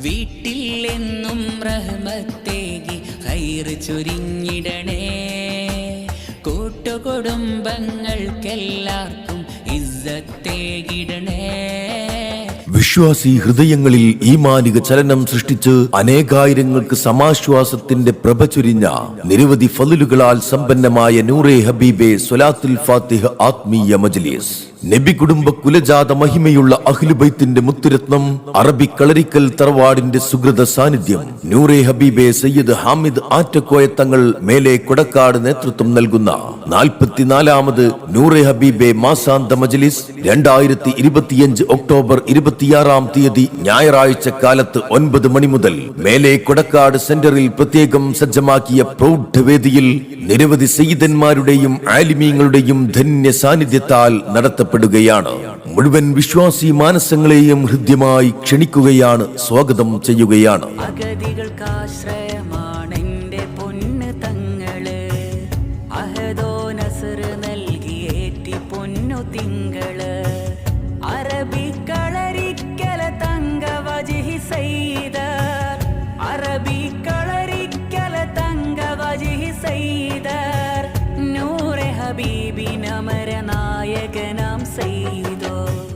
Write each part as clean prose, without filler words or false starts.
വീട്ടിൽ എന്നും റഹ്മത്തേകി ഖൈർ ചൊരിഞ്ഞിടണേ. കൂട്ടുകുടുംബങ്ങൾക്കെല്ലാവർക്കും ഇസ്സത്തേകിടണേ. വിശ്വാസി ഹൃദയങ്ങളിൽ ഈമാനിക ചലനം സൃഷ്ടിച്ച് അനേകായിരങ്ങൾക്ക് സമാശ്വാസത്തിന്റെ പ്രഭ ചൊരിഞ്ഞ നിരവധി ഫളിലുകളാൽ സമ്പന്നമായ നൂറെ ഹബീബെ സ്വലാത്തുൽ ഫാത്തിഹ ആത്മീയ മജ്ലിസ്. നബി കുടുംബ കുലജാത മഹിമയുള്ള അഹ്ലുബൈത്തിന്റെ മുത്തുരത്നം, അറബി കളരിക്കൽ തറവാടിന്റെ സുഹൃത സാന്നിധ്യം, നൂറെ ഹബീബെ സയ്യിദ് ഹാമിദ് ആറ്റക്കോയ തങ്ങൾ മേലെ കൊടക്കാട് നേതൃത്വം നൽകുന്ന 44ാമത് നൂറെ ഹബീബെ മാസാന്ത മജ്ലിസ് 2025 ഒക്ടോബർ 26-ാം തീയതി ഞായറാഴ്ച കാലത്ത് 9 മണി മുതൽ മേലെ കൊടക്കാട് സെന്ററിൽ പ്രത്യേകം സജ്ജമാക്കിയ പ്രൗഢവേദിയിൽ നിരവധി സയ്യിദന്മാരുടെയും ആലിമീങ്ങളുടെയും ധന്യ സാന്നിധ്യത്താൽ നടത്തപ്പെടുകയാണ്. മുഴുവൻ വിശ്വാസി മാനസങ്ങളെയും ഹൃദ്യമായി ക്ഷണിക്കുകയാണ്, സ്വാഗതം ചെയ്യുകയാണ്.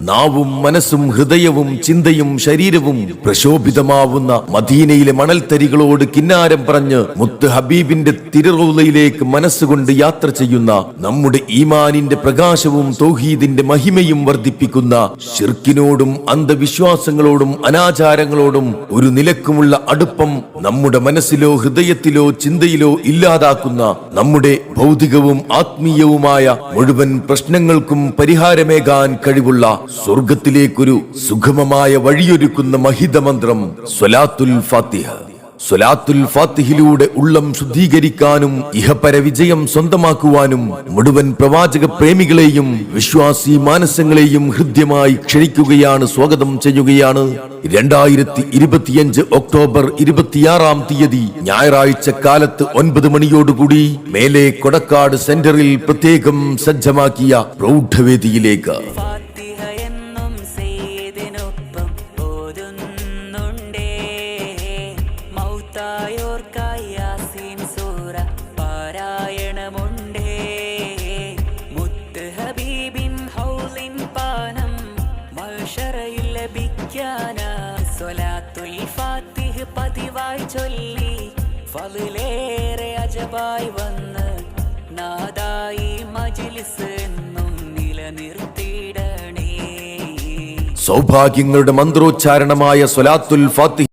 നാവും മനസ്സും ഹൃദയവും ചിന്തയും ശരീരവും പ്രശോഭിതമാവുന്ന മദീനയിലെ മണൽത്തരികളോട് കിന്നാരം പറഞ്ഞ് മുത്ത് ഹബീബിന്റെ തിരുറൗളയിലേക്ക് മനസ്സുകൊണ്ട് യാത്ര ചെയ്യുന്ന നമ്മുടെ ഈമാനിന്റെ പ്രകാശവും തൗഹീദിന്റെ മഹിമയും വർദ്ധിപ്പിക്കുന്ന ശിർക്കിനോടും അന്ധവിശ്വാസങ്ങളോടും അനാചാരങ്ങളോടും ഒരു നിലക്കുമുള്ള അടുപ്പം നമ്മുടെ മനസ്സിലോ ഹൃദയത്തിലോ ചിന്തയിലോ ഇല്ലാതാക്കുന്ന നമ്മുടെ ഭൗതികവും ആത്മീയവുമായ മുഴുവൻ പ്രശ്നങ്ങൾക്കും പരിഹാരമേകാൻ കഴിവുള്ള സ്വർഗത്തിലേക്കൊരു സുഗമമായ വഴിയൊരുക്കുന്ന മഹിതമന്ത്രം സ്വലാത്തുൽ ഫാത്തിഹ. സ്വലാത്തുൽ ഫാത്തിഹിലൂടെ ഉള്ളം ശുദ്ധീകരിക്കാനും ഇഹപര വിജയം സ്വന്തമാക്കുവാനും മുഴുവൻ പ്രവാചക പ്രേമികളെയും വിശ്വാസി മാനസങ്ങളെയും ഹൃദ്യമായി ക്ഷണിക്കുകയാണ്, സ്വാഗതം ചെയ്യുകയാണ്. 2025 ഒക്ടോബർ 26-ാം തീയതി ഞായറാഴ്ച കാലത്ത് 9 മണിയോടുകൂടി മേലെ കൊടക്കാട് സെന്ററിൽ പ്രത്യേകം സജ്ജമാക്കിയ പ്രൗഢവേദിയിലേക്ക്. സ്വലാത്തുൽ ഫാത്തിഹ പതിവായി ചൊല്ലി ഫളിലേറെ അജബായി വന്ന് നാദായി മജ്ലിസ് എന്നും നിലനിർത്തിയിടണേ. സൗഭാഗ്യങ്ങളുടെ മന്ത്രോച്ചാരണമായ സ്വലാത്തുൽ ഫാത്തിഹ